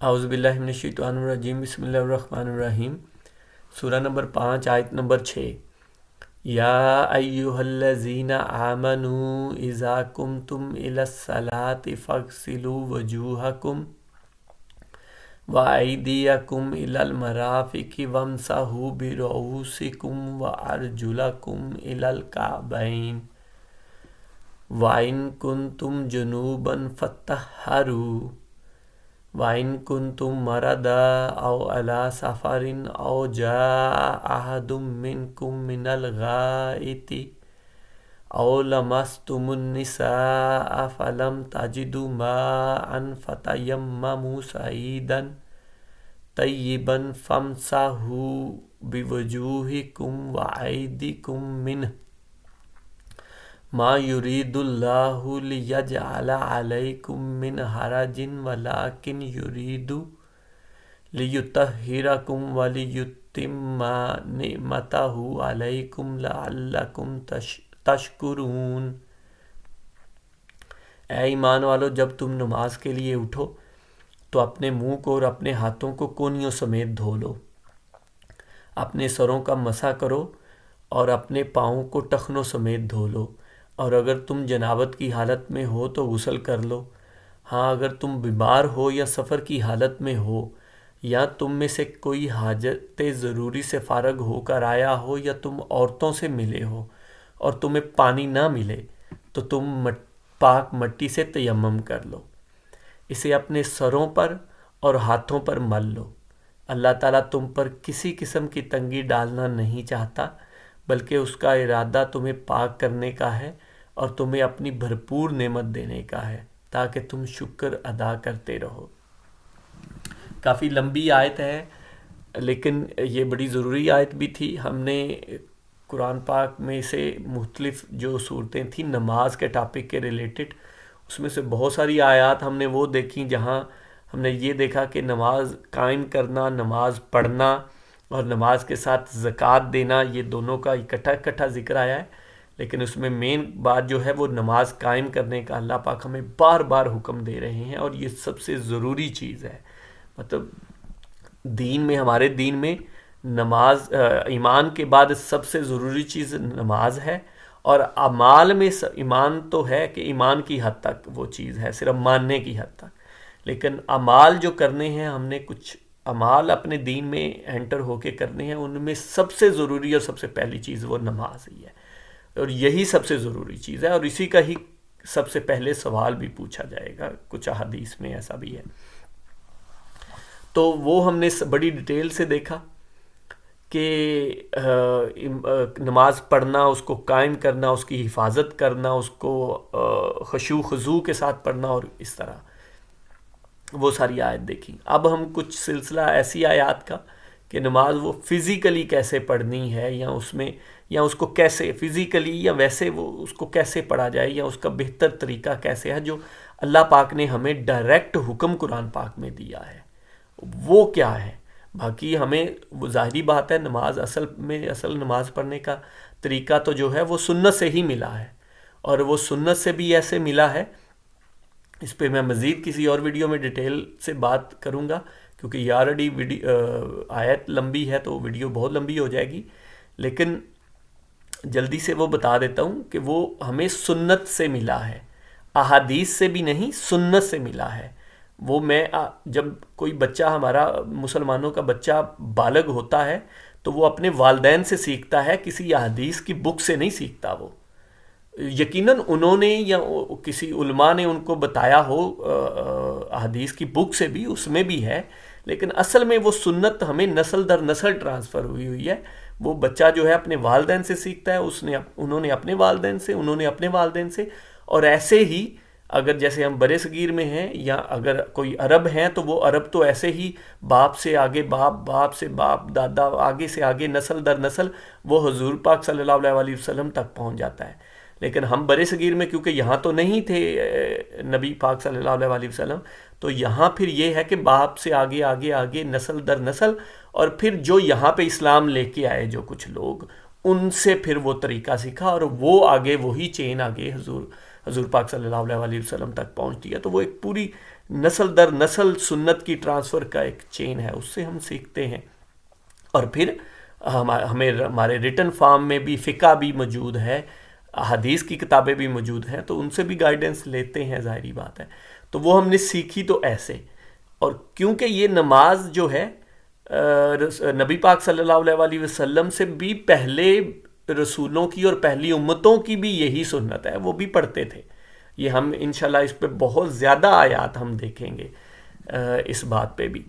اعوذ باللہ من الشیطان الرجیم، بسم اللہ الرحمن الرحیم۔ سورہ نمبر 5، آیت نمبر 6۔ یا ایہا الذین آمنوا اذا قمتم الی الصلاۃ فاغسلوا وجوہکم وایدیکم الی المرافق وامسحوا برؤوسکم وارجلکم الی الکعبین وَإِن كُنتُمْ جُنُوبًا فَطَهَّرُوا وَإِن كُنتُم مَّرْضَىٰ أَوْ عَلَىٰ سَفَرٍ أَوْ جَاءَ أَحَدٌ مِّنكُم مِّنَ الْغَائِطِ أَوْ لَمَسْتُمُ النِّسَاءَ فَلَمْ تَجِدُوا مَاءً فَتَيَمَّمُوا صَعِيدًا طَيِّبًا فَامْسَحُوا بِوُجُوهِكُمْ وَأَيْدِيكُم مِّنْهُ ما يريد الله ليجعل عليكم من حرج ولكن يريد ليطهركم وليتم نعمته عليكم لعلكم تشکرون۔ اے ایمان والو، جب تم نماز کے لیے اٹھو تو اپنے منہ کو اور اپنے ہاتھوں کو کونیوں سمیت دھو لو، اپنے سروں کا مسح کرو اور اپنے پاؤں کو ٹخنوں سمیت دھو لو، اور اگر تم جنابت کی حالت میں ہو تو غسل کر لو۔ ہاں، اگر تم بیمار ہو یا سفر کی حالت میں ہو یا تم میں سے کوئی حاجت ضروری سے فارغ ہو کر آیا ہو یا تم عورتوں سے ملے ہو اور تمہیں پانی نہ ملے تو تم پاک مٹی سے تیمم کر لو، اسے اپنے سروں پر اور ہاتھوں پر مل لو۔ اللہ تعالیٰ تم پر کسی قسم کی تنگی ڈالنا نہیں چاہتا، بلکہ اس کا ارادہ تمہیں پاک کرنے کا ہے اور تمہیں اپنی بھرپور نعمت دینے کا ہے تاکہ تم شکر ادا کرتے رہو۔ کافی لمبی آیت ہے لیکن یہ بڑی ضروری آیت بھی تھی۔ ہم نے قرآن پاک میں سے مختلف جو صورتیں تھیں نماز کے ٹاپک کے ریلیٹڈ، اس میں سے بہت ساری آیات ہم نے وہ دیکھیں جہاں ہم نے یہ دیکھا کہ نماز قائم کرنا، نماز پڑھنا اور نماز کے ساتھ زکوٰۃ دینا، یہ دونوں کا اکٹھا ذکر آیا ہے، لیکن اس میں مین بات جو ہے وہ نماز قائم کرنے کا اللہ پاک ہمیں بار بار حکم دے رہے ہیں، اور یہ سب سے ضروری چیز ہے۔ مطلب دین میں، ہمارے دین میں نماز ایمان کے بعد سب سے ضروری چیز نماز ہے، اور اعمال میں ایمان تو ہے کہ ایمان کی حد تک وہ چیز ہے، صرف ماننے کی حد تک، لیکن اعمال جو کرنے ہیں، ہم نے کچھ اعمال اپنے دین میں انٹر ہو کے کرنے ہیں، ان میں سب سے ضروری اور سب سے پہلی چیز وہ نماز ہی ہے، اور یہی سب سے ضروری چیز ہے، اور اسی کا ہی سب سے پہلے سوال بھی پوچھا جائے گا، کچھ احادیث میں ایسا بھی ہے۔ تو وہ ہم نے بڑی ڈیٹیل سے دیکھا کہ نماز پڑھنا، اس کو قائم کرنا، اس کی حفاظت کرنا، اس کو خشوع خضوع کے ساتھ پڑھنا، اور اس طرح وہ ساری آیت دیکھی۔ اب ہم کچھ سلسلہ ایسی آیات کا کہ نماز وہ فزیکلی کیسے پڑھنی ہے، یا اس میں، یا اس کو کیسے فزیکلی یا ویسے وہ اس کو کیسے پڑھا جائے، یا اس کا بہتر طریقہ کیسے ہے جو اللہ پاک نے ہمیں ڈائریکٹ حکم قرآن پاک میں دیا ہے، وہ کیا ہے۔ باقی ہمیں وہ ظاہری بات ہے، نماز اصل نماز پڑھنے کا طریقہ تو جو ہے وہ سنت سے ہی ملا ہے، اور وہ سنت سے بھی ایسے ملا ہے، اس پہ میں مزید کسی اور ویڈیو میں ڈیٹیل سے بات کروں گا، کیونکہ یہ آلریڈی آیت لمبی ہے تو ویڈیو بہت لمبی ہو جائے گی، لیکن جلدی سے وہ بتا دیتا ہوں کہ وہ ہمیں سنت سے ملا ہے، احادیث سے بھی نہیں، سنت سے ملا ہے۔ وہ میں جب کوئی بچہ، ہمارا مسلمانوں کا بچہ بالغ ہوتا ہے تو وہ اپنے والدین سے سیکھتا ہے، کسی احادیث کی بک سے نہیں سیکھتا۔ وہ یقیناً انہوں نے یا کسی علماء نے ان کو بتایا ہو احادیث کی بک سے بھی، اس میں بھی ہے، لیکن اصل میں وہ سنت ہمیں نسل در نسل ٹرانسفر ہوئی ہے۔ وہ بچہ جو ہے اپنے والدین سے سیکھتا ہے، انہوں نے اپنے والدین سے، انہوں نے اپنے والدین سے، اور ایسے ہی اگر جیسے ہم برِ صغیر میں ہیں یا اگر کوئی عرب ہیں تو وہ عرب تو ایسے ہی باپ سے آگے باپ، باپ سے باپ، دادا، آگے سے آگے، نسل در نسل وہ حضور پاک صلی اللہ علیہ وسلم تک پہنچ جاتا ہے۔ لیکن ہم برِ صغیر میں کیونکہ یہاں تو نہیں تھے نبی پاک صلی اللہ علیہ وسلم، تو یہاں پھر یہ ہے کہ باپ سے آگے آگے آگے، نسل در نسل، اور پھر جو یہاں پہ اسلام لے کے آئے جو کچھ لوگ، ان سے پھر وہ طریقہ سیکھا، اور وہ آگے وہی چین آگے حضور پاک صلی اللہ علیہ وسلم تک پہنچتی ہے۔ تو وہ ایک پوری نسل در نسل سنت کی ٹرانسفر کا ایک چین ہے، اس سے ہم سیکھتے ہیں. اور پھر ہمیں ہمارے ریٹن فارم میں بھی فقہ بھی موجود ہے، حدیث کی کتابیں بھی موجود ہیں، تو ان سے بھی گائیڈنس لیتے ہیں، ظاہری بات ہے. تو وہ ہم نے سیکھی تو ایسے. اور کیونکہ یہ نماز جو ہے نبی پاک صلی اللہ علیہ وسلم سے بھی پہلے رسولوں کی اور پہلی امتوں کی بھی یہی سنت ہے، وہ بھی پڑھتے تھے. یہ ہم انشاءاللہ اس پہ بہت زیادہ آیات ہم دیکھیں گے اس بات پہ بھی.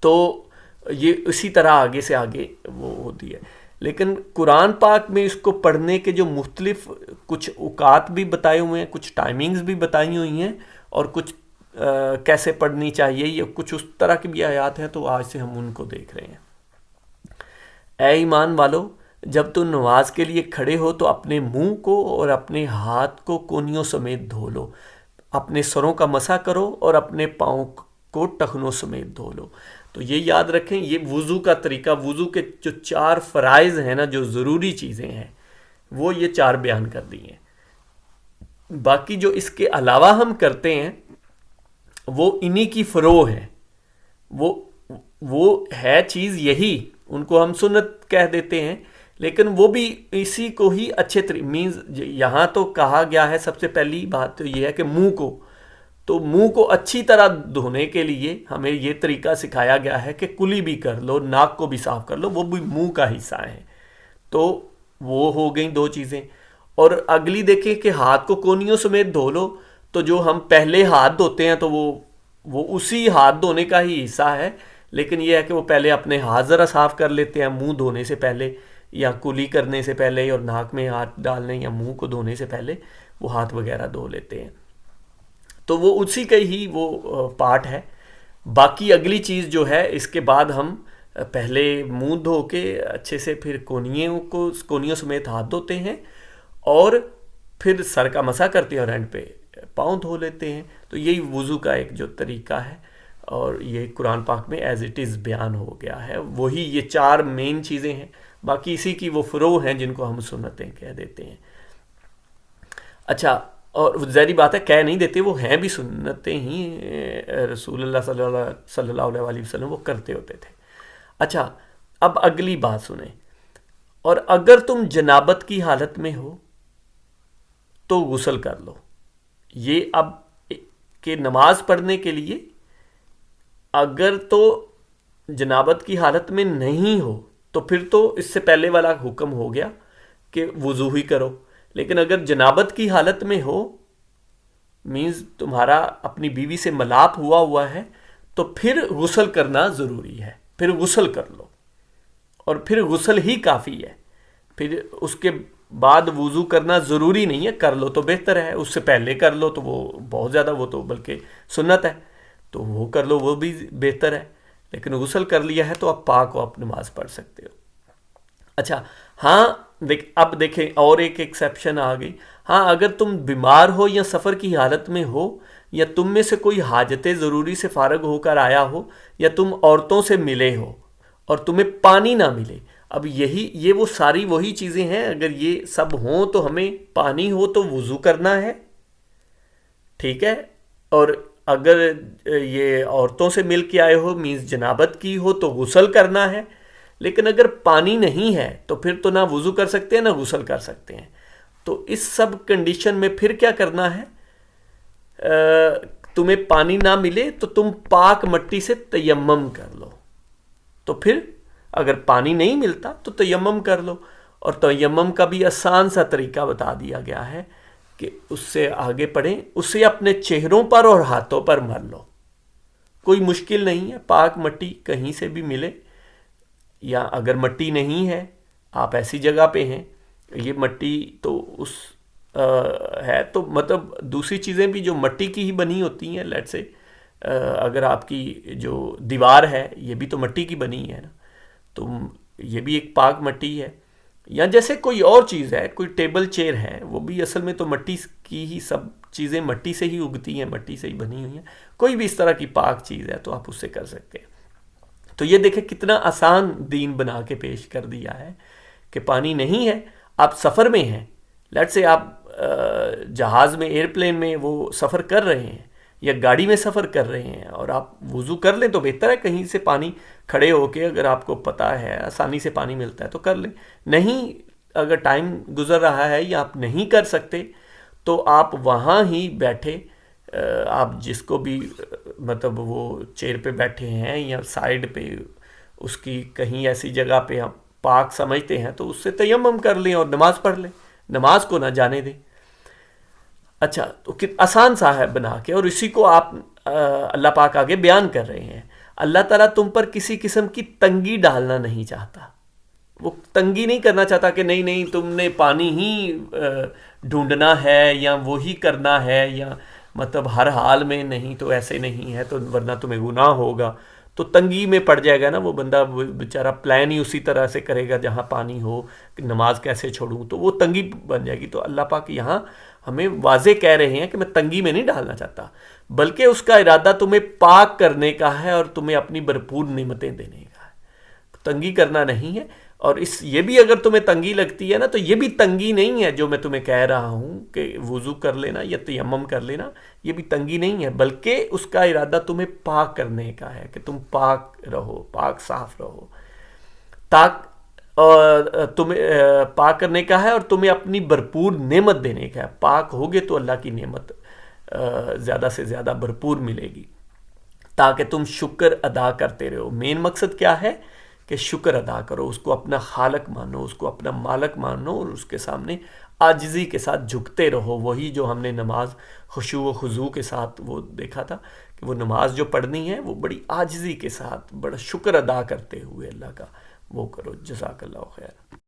تو یہ اسی طرح آگے سے آگے وہ ہوتی ہے. لیکن قرآن پاک میں اس کو پڑھنے کے جو مختلف کچھ اوقات بھی بتائے ہوئے ہیں، کچھ ٹائمنگز بھی بتائی ہوئی ہیں، اور کچھ کیسے پڑھنی چاہیے، یا کچھ اس طرح کی بھی آیات ہیں، تو آج سے ہم ان کو دیکھ رہے ہیں. اے ایمان والو، جب تم نماز کے لیے کھڑے ہو تو اپنے منہ کو اور اپنے ہاتھ کو کونیوں سمیت دھو لو، اپنے سروں کا مسح کرو اور اپنے پاؤں کو ٹخنوں سمیت دھو لو. تو یہ یاد رکھیں، یہ وضو کا طریقہ، وضو کے جو 4 فرائض ہیں نا، جو ضروری چیزیں ہیں، وہ یہ 4 بیان کر دی ہیں. باقی جو اس کے علاوہ ہم کرتے ہیں وہ انہی کی فروع ہے، وہ ہے چیز یہی، ان کو ہم سنت کہہ دیتے ہیں، لیکن وہ بھی اسی کو ہی اچھے مینز. یہاں تو کہا گیا ہے، سب سے پہلی بات تو یہ ہے کہ منہ کو، تو منہ کو اچھی طرح دھونے کے لیے ہمیں یہ طریقہ سکھایا گیا ہے کہ کلی بھی کر لو، ناک کو بھی صاف کر لو، وہ بھی منہ کا حصہ ہیں. تو وہ ہو گئیں 2 چیزیں. اور اگلی دیکھیں کہ ہاتھ کو کونیوں سمیت دھو لو. تو جو ہم پہلے ہاتھ دھوتے ہیں تو وہ اسی ہاتھ دھونے کا ہی حصہ ہے، لیکن یہ ہے کہ وہ پہلے اپنے ہاتھ ذرا صاف کر لیتے ہیں منہ دھونے سے پہلے، یا کلی کرنے سے پہلے، اور ناک میں ہاتھ ڈالنے یا منہ کو دھونے سے پہلے وہ ہاتھ وغیرہ دھو لیتے ہیں. تو وہ اسی کا ہی وہ پارٹ ہے. باقی اگلی چیز جو ہے، اس کے بعد ہم پہلے منہ دھو کے اچھے سے پھر کونیوں سمیت ہاتھ دھوتے ہیں، اور پھر سر کا مسح کرتے ہیں، اور اینڈ پہ پاؤں دھو لیتے ہیں. تو یہی وضو کا ایک جو طریقہ ہے، اور یہ قرآن پاک میں ایز اٹ از بیان ہو گیا ہے. وہی یہ 4 مین چیزیں ہیں، باقی اسی کی وہ فروع ہیں جن کو ہم سنتیں کہہ دیتے ہیں. اچھا، اور ظاہری بات ہے کہہ نہیں دیتے، وہ ہیں بھی سنتیں ہی، رسول اللہ صلی اللہ علیہ وسلم وہ کرتے ہوتے تھے. اچھا، اب اگلی بات سنیں. اور اگر تم جنابت کی حالت میں ہو تو غسل کر لو. یہ اب کہ نماز پڑھنے کے لیے اگر تو جنابت کی حالت میں نہیں ہو تو پھر تو اس سے پہلے والا حکم ہو گیا کہ وضو ہی کرو. لیکن اگر جنابت کی حالت میں ہو، مینز تمہارا اپنی بیوی سے ملاپ ہوا ہے، تو پھر غسل کرنا ضروری ہے. پھر غسل کر لو، اور پھر غسل ہی کافی ہے. پھر اس کے بعد وضو کرنا ضروری نہیں ہے، کر لو تو بہتر ہے. اس سے پہلے کر لو تو وہ بہت زیادہ، وہ تو بلکہ سنت ہے، تو وہ کر لو، وہ بھی بہتر ہے. لیکن غسل کر لیا ہے تو آپ پاک ہو، آپ نماز پڑھ سکتے ہو. اچھا ہاں، اب دیکھیں اور ایک ایکسیپشن آ گئی. ہاں، اگر تم بیمار ہو یا سفر کی حالت میں ہو، یا تم میں سے کوئی حاجت ضروری سے فارغ ہو کر آیا ہو، یا تم عورتوں سے ملے ہو اور تمہیں پانی نہ ملے. اب یہ وہ ساری وہی چیزیں ہیں. اگر یہ سب ہوں تو ہمیں پانی ہو تو وضو کرنا ہے، ٹھیک ہے. اور اگر یہ عورتوں سے مل کے آئے ہو، مینز جنابت کی ہو، تو غسل کرنا ہے. لیکن اگر پانی نہیں ہے تو پھر تو نہ وضو کر سکتے ہیں نہ غسل کر سکتے ہیں. تو اس سب کنڈیشن میں پھر کیا کرنا ہے؟ تمہیں پانی نہ ملے تو تم پاک مٹی سے تیمم کر لو. تو پھر اگر پانی نہیں ملتا تو تیمم کر لو. اور تیمم کا بھی آسان سا طریقہ بتا دیا گیا ہے کہ اس سے آگے پڑھیں، اسے اپنے چہروں پر اور ہاتھوں پر مل لو. کوئی مشکل نہیں ہے، پاک مٹی کہیں سے بھی ملے، یا اگر مٹی نہیں ہے، آپ ایسی جگہ پہ ہیں، یہ مٹی تو اس ہے، تو مطلب دوسری چیزیں بھی جو مٹی کی ہی بنی ہوتی ہیں، لیٹ سے اگر آپ کی جو دیوار ہے یہ بھی تو مٹی کی بنی ہے نا، تو یہ بھی ایک پاک مٹی ہے. یا جیسے کوئی اور چیز ہے، کوئی ٹیبل چیئر ہے، وہ بھی اصل میں تو مٹی کی ہی، سب چیزیں مٹی سے ہی اگتی ہیں، مٹی سے ہی بنی ہوئی ہیں. کوئی بھی اس طرح کی پاک چیز ہے تو آپ اس سے کر سکتے ہیں. تو یہ دیکھیں کتنا آسان دین بنا کے پیش کر دیا ہے کہ پانی نہیں ہے، آپ سفر میں ہیں، لیٹ سے آپ جہاز میں، ایئرپلین میں وہ سفر کر رہے ہیں، یا گاڑی میں سفر کر رہے ہیں اور آپ وضو کر لیں تو بہتر ہے، کہیں سے پانی کھڑے ہو کے اگر آپ کو پتہ ہے آسانی سے پانی ملتا ہے تو کر لیں، نہیں اگر ٹائم گزر رہا ہے یا آپ نہیں کر سکتے تو آپ وہاں ہی بیٹھے، آپ جس کو بھی مطلب وہ چیئر پہ بیٹھے ہیں یا سائیڈ پہ اس کی کہیں ایسی جگہ پہ آپ پاک سمجھتے ہیں تو اس سے تیمم کر لیں اور نماز پڑھ لیں، نماز کو نہ جانے دیں۔ اچھا، تو آسان سا ہے بنا کے، اور اسی کو آپ اللہ پاک آگے بیان کر رہے ہیں۔ اللہ تعالیٰ تم پر کسی قسم کی تنگی ڈالنا نہیں چاہتا، وہ تنگی نہیں کرنا چاہتا کہ نہیں نہیں تم نے پانی ہی ڈھونڈنا ہے یا وہی کرنا ہے، یا مطلب ہر حال میں نہیں تو ایسے نہیں ہے تو ورنہ تمہیں گناہ ہوگا، تو تنگی میں پڑ جائے گا نا وہ بندہ، بیچارہ پلان ہی اسی طرح سے کرے گا جہاں پانی ہو کہ نماز کیسے چھوڑوں، تو وہ تنگی بن جائے گی۔ تو اللہ پاک یہاں ہمیں واضح کہہ رہے ہیں کہ میں تنگی میں نہیں ڈالنا چاہتا، بلکہ اس کا ارادہ تمہیں پاک کرنے کا ہے اور تمہیں اپنی بھرپور نعمتیں دینے کا ہے، تنگی کرنا نہیں ہے۔ اور یہ بھی اگر تمہیں تنگی لگتی ہے نا تو یہ بھی تنگی نہیں ہے جو میں تمہیں کہہ رہا ہوں کہ وضو کر لینا یا تیمم کر لینا، یہ بھی تنگی نہیں ہے، بلکہ اس کا ارادہ تمہیں پاک کرنے کا ہے کہ تم پاک رہو، پاک صاف رہو، تمہیں پاک کرنے کا ہے اور تمہیں اپنی بھرپور نعمت دینے کا ہے۔ پاک ہوگے تو اللہ کی نعمت زیادہ سے زیادہ بھرپور ملے گی تاکہ تم شکر ادا کرتے رہو۔ مین مقصد کیا ہے کہ شکر ادا کرو، اس کو اپنا خالق مانو، اس کو اپنا مالک مانو، اور اس کے سامنے عاجزی کے ساتھ جھکتے رہو۔ وہی جو ہم نے نماز خشوع و خضوع کے ساتھ وہ دیکھا تھا کہ وہ نماز جو پڑھنی ہے وہ بڑی عاجزی کے ساتھ بڑا شکر ادا کرتے ہوئے اللہ کا وہ کرو۔ جزاک اللہ خیر۔